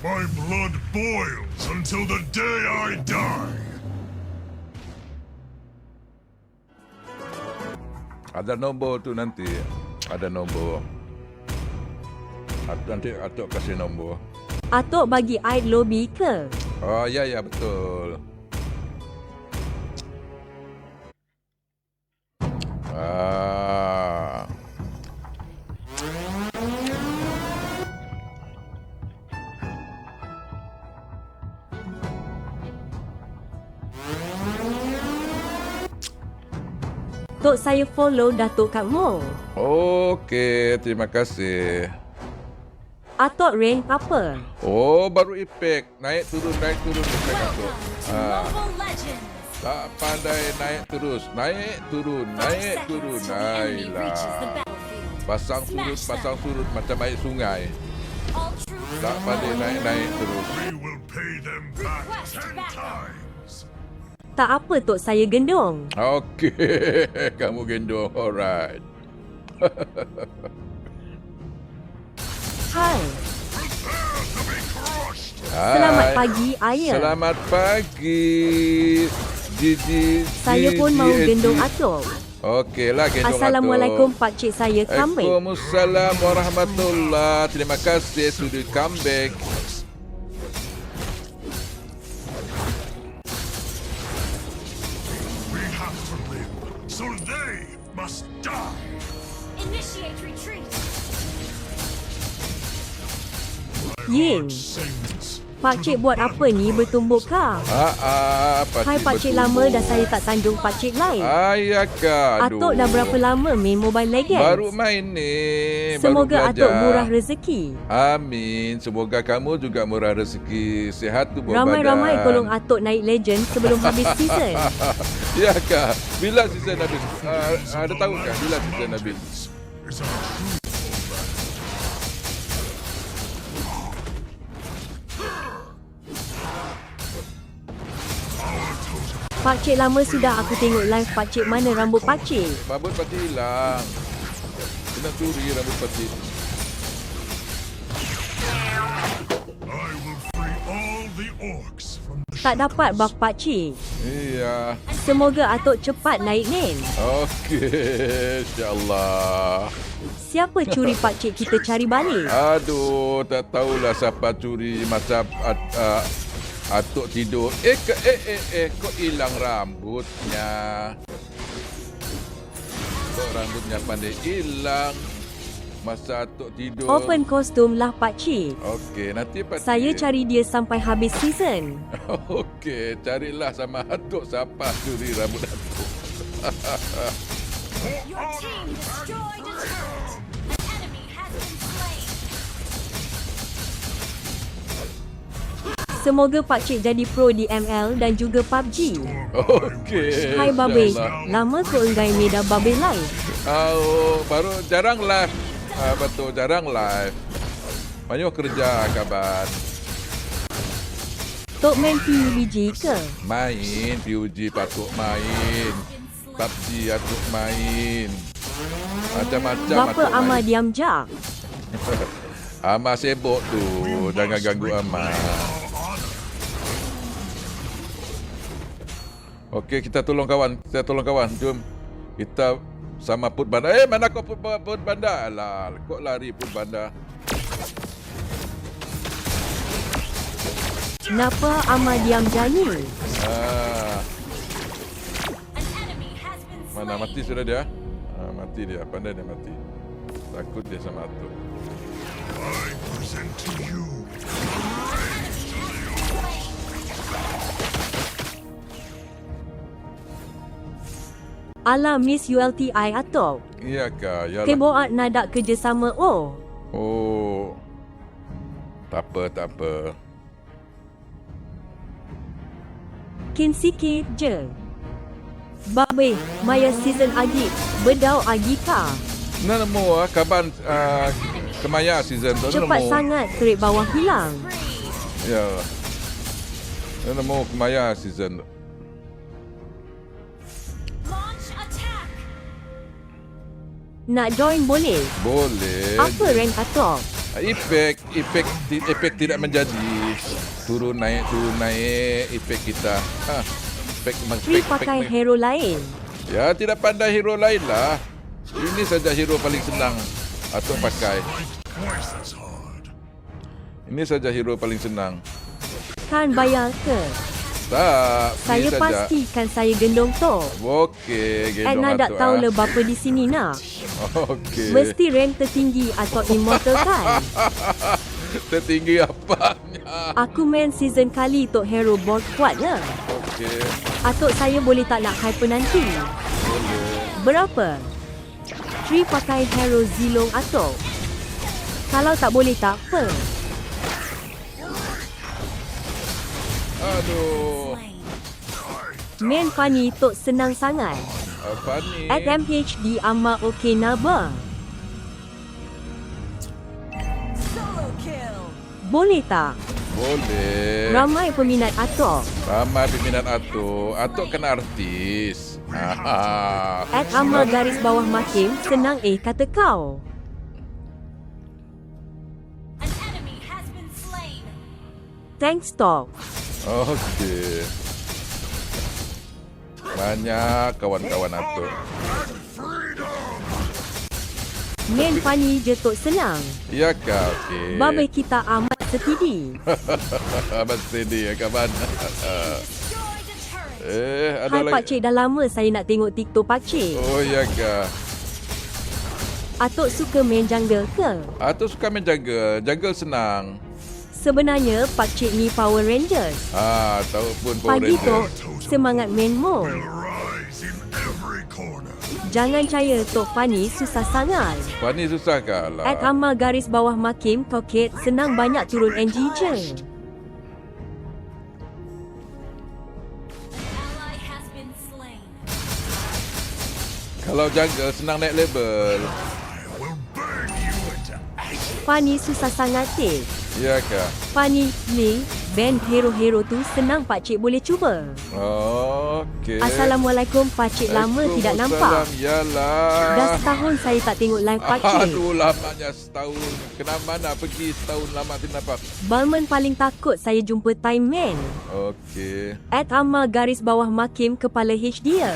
My blood boils until the day I die. Ada nombor tu nanti. Ada nombor. Nanti Atok kasih nombor. Atok bagi aid lobby ke? Oh, ya, betul. Tok saya follow Datuk kamu. Okey, terima kasih. Atok rank apa? Oh, baru efek. Naik turun efek Atok. Tak pandai naik terus. Naik turun. Ayolah. Pasang surut macam air sungai. Tak pandai naik terus. We will pay them back 10 times. Tak apa tok saya gendong. Okey, kamu gendong. Alright. Hai. Prepare to be crushed. Selamat pagi ayah. Selamat pagi. Gigi. Saya pun mau gendong Atok. Okeylah, gendong Assalamualaikum pakcik saya comeback. Waalaikumsalam warahmatullahi. Terima kasih sudah comeback. We have to live, so they must die. Initiate retreat. Ying, Sings. pakcik buat apa ni bertumbuk kah? Hai pakcik lama dah saya tak tanjung pakcik lain. Ayakah. Atok dah berapa lama main Mobile Legends? Baru main ni. Semoga baru Atok belajar. murah rezeki. Amin. Semoga kamu juga murah rezeki. Sihat tubuh badan. Ramai-ramai tolong Atok naik legend sebelum habis season. Ya kah? Bila season habis? Ada tahu kah bila season habis? Is our true Pakcik lama sudah aku tengok live pakcik mana rambut pakcik. Rambut pati hilang. Kena curi rambut pati. I will free all the orcs from the Tak dapat buff pakcik. Iya. Semoga Atok cepat naik nen. Okey. InsyaAllah. Siapa curi pakcik kita cari balik? Aduh, tak tahulah siapa curi macam Atok tidur. Kok hilang rambutnya? Kok rambutnya pandai hilang masa Atok tidur? Open kostum lah pakcik. Okey, nanti pakcik. Saya cari dia sampai habis season. Okey, carilah sama Atok siapa curi rambut Atok. Your team destroyed a turret. An enemy has been slain. Semoga pakcik jadi pro di ML dan juga PUBG. Okey. Hai Babe, insyaAllah. lama ke enggai meda Babe live? Oh, baru jarang live. Betul, jarang live. Banyak kerja kabar. Tok main PUBG ke? Main PUBG patut main. PUBG patut main. Macam-macam Bapa patut Ama main. diam jak. Ama sibuk tu. Jangan ganggu Ama. Okey, kita tolong kawan. Jom. Kita sama Put Banda. Mana kau Put Banda? Alah, kok lari Put Banda? Kenapa Ama diam janyi? An enemy has been Mana slain. mati sudah dia? Mati dia. Pandai dia mati. Takut dia sama Atuk. I present to you. Ala Miss ULTI Atok. Iyakah? Yalah. Teboak nadak kerjasama oh. Oh. Tak apa. Kin sikit je. Babe, Maya season agi. Bedau agi ka. Nemu kaban kemaya season tu. Cepat sangat trip bawah hilang. Ya. Nemu kemaya season tu. Launch attack. Nak join boleh? Boleh. Apa rank Atok? Efek tidak menjadi. turun naik efek kita. Tri pakai hero lain. Ya, tidak pandai hero lain lah. Ini saja hero paling senang Atuk pakai. Twice as hard. Ini saja hero paling senang. Kan bayar ke? Tak, Saya ini saja. pastikan saya gendong top. Okey, gendong Edna tak Atuk. tahu le berapa di sini nak. Okey. Mesti rank tertinggi atau immortal kan? Tertinggi apanya? Aku main season kali tok hero board kuat lah. Okey, Atuk saya boleh tak nak hyper nanti? boleh. Berapa? Tri pakai hero Zilong atuk. Kalau tak boleh tak apa. Aduh. Main Fanny tok senang sangat. Apa ni? SMH di Amma Okey Naba. Boleh tak? Boleh. Ramai peminat atuk. Ramai peminat Atuk. Atuk kena artis. At Amma garis bawah makin senang kata kau. An enemy has been slain. Thanks Tok. Okey. Banyak kawan-kawan Atuk. Main Fanny je tok senang. Ya kah? Okey. Babai kita amat setidi. Abang steady ya kawan. Destroy the turret. Ada Hai lagi. pakcik, dah lama saya nak tengok TikTok pakcik. Oh ya kah? Atuk suka main jungle ke? Atuk suka main jungle. Jungle senang. Sebenarnya pakcik ni Power Rangers. Tahu pun Power Pagi tok Rangers. semangat main mode. Rise in every corner. Jangan percaya Tok Fanny susah sangat. Fani susah kalah. At Amma garis bawah makin toket senang banyak turun NG je. Ally has been slain. Kalau jungle senang naik level. I will burn you into ashes. Fanny susah sangat tik. Ya kah? Fanny, Ling, band hero-hero tu senang pakcik boleh cuba. Okey. Assalamualaikum pakcik, lama tidak nampak. Yalah. Dah setahun saya tak tengok live pakcik. Aduh, lamanya setahun. Kenapa mana pergi setahun lama tidak nampak? Balman paling takut saya jumpa Time Man. Okey. At Amma garis bawah makin kepala HDR.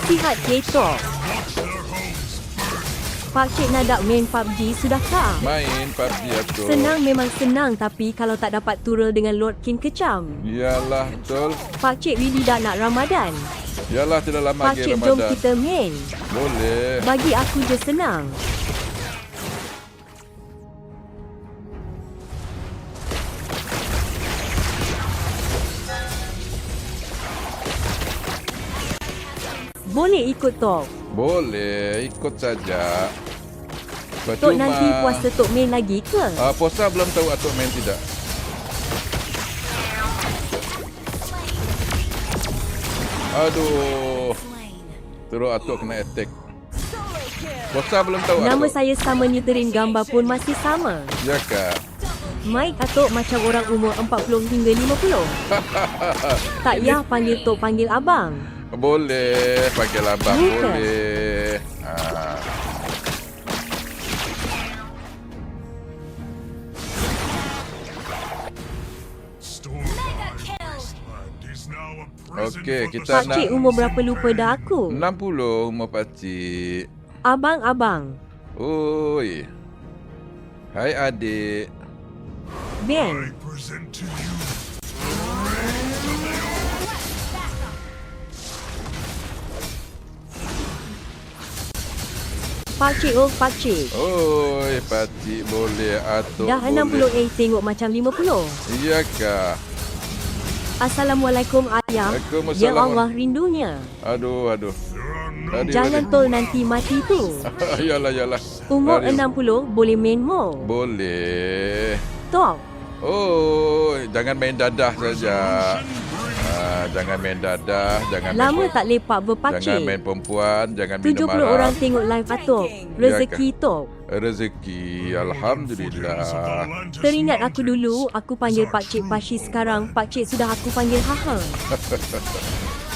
Sihat ketok. Watch their homes burn. Pakcik nak main PUBG sudahkah? Main PUBG Atuk. Senang memang senang, tapi kalau tak dapat turun dengan Lord King kecam. Yalah, betul. Pakcik really dah nak Ramadan. Yalah, tidak lama lagi Pakcik jom Ramadan. kita main. Boleh. Bagi aku je senang. Boleh ikut Tok. Boleh, ikut saja. Tok nanti puasa Tok main lagi ke? Puasa belum tahu Atuk main tidak. Aduh. Slain. Terus Atuk kena attack. Puasa belum tahu Nama Atuk. saya sama, nyuterin gambar pun masih sama. Ya kah? Mic Atuk macam orang umur 40 hingga 50. Tak payah panggil Tok, panggil abang. Boleh, pakai labang Bukan. boleh. Storm Mega kill. Land is now a prison Okey, for kita the nak- Pakcik umur berapa lupa dah aku. 60 umur pakcik. Abang-abang. Oi. Hai adik. Ben. I present to you Pakcik, oh pakcik. Oi, pakcik boleh Atuk. Dah boleh. 60 tengok macam 50. Iya kah? Assalamualaikum ayah. Waalaikumsalam. Ya Allah, rindunya. Aduh. there are no Adik, Jangan adik. tol nanti mati tu. Yalah. Umur Mari. 60 boleh main mo. Boleh. Tok. Oh, jangan main dadah saja. Jangan main dadah, jangan Lama main tak lepak jangan berpakcik. main perempuan, jangan minum 70 haram. orang tengok live Atok. Rezeki Tok. Rezeki, of the alhamdulillah. Atlantis Teringat aku Mountains. dulu, aku panggil Pakcik Pashi, sekarang Pakcik sudah aku panggil Haha.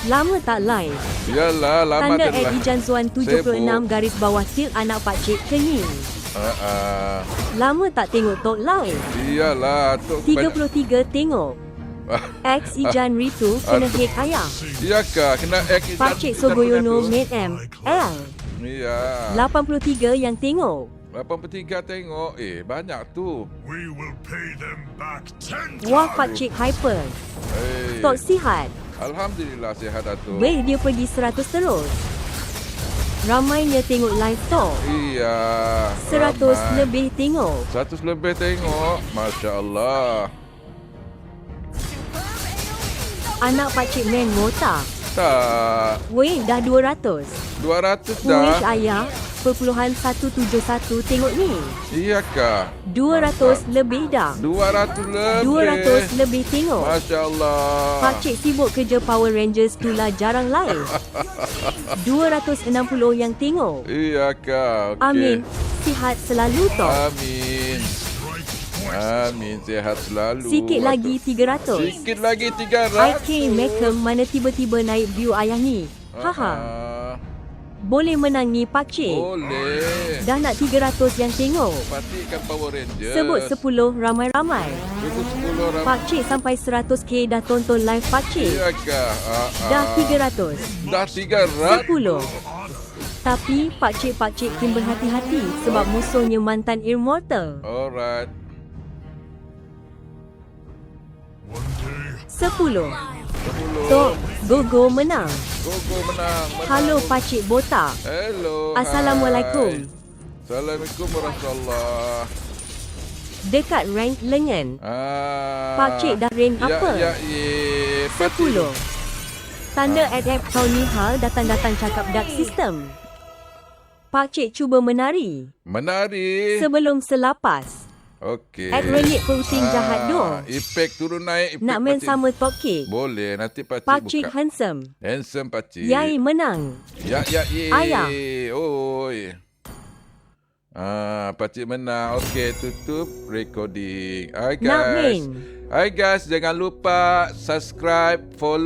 Lama tak live. Yalah, lama Tanda dah. Eddie Jansuan 76 Sibuk. garis bawah til anak Pakcik Kenying. Lama tak tengok Tok Live. Iyalah, Tok banyak. 33 tengok. X Ijan Ritu kena hate ayah. Iyakah kena X Pakcik Sogoyono Made M L. Iya. 83 yang tengok. 83 tengok. Banyak tu. We will pay them back 10 Wah times. Pakcik Hyper. Eh, Tok sihat. Alhamdulillah sihat Datuk. Weh dia pergi 100 terus. Ramainya tengok live Tok. Iya. 100 ramai. lebih tengok. 100 lebih tengok. Masya Allah. Anak Pakcik Men ngotak. Tak. Weh dah 200. 200 Wish dah. ayah .171 tengok ni. Iyakah? 200 lebih dah. 200 lebih. 200 lebih tengok. Masya Allah. Pakcik sibuk kerja Power Rangers itulah jarang live. 260 yang tengok. Iyakah? Okey. Amin. Sihat selalu Tok. Amin. Amin. Sihat selalu. Sikit lagi 300. Sikit lagi 300. IK Macam mana tiba-tiba naik view ayah ni. Haha. Boleh menang ni Pakcik. Boleh. Dah nak 300 yang tengok. Pastikan Power Rangers. Sebut 10 ramai-ramai. Sebut 10 orang. Pakcik sampai 100k dah tonton live Pakcik. Iyakah? Dah 300. Dah 300. 10. Tapi pakcik-pakcik kena berhati-hati sebab musuhnya mantan Immortal. Alright. 10. 10. Tok, Gogo menang. Gogo menang. Halo Pakcik Botak. Hello. Assalamualaikum. Hai. Assalamualaikum warahmatullahi. Dekat rank lengan. Pakcik dah rank apa? Ya, 10. Tanda adapt kau ni hal datang-datang cakap dark system. Pakcik cuba menari. Menari. Sebelum selapas. Okey. At rengit puting jahat doh. Efek turun naik. Efek Nak main pakcik. sama Top Cake. Boleh. Nanti pakcik, Pakcik buka. handsome. Handsome pakcik. Yai menang. Ya, ye. Ayah. Oi. Pakcik menang. Okey, tutup recording. Hai guys. Nak main. Hai guys, jangan lupa subscribe, follow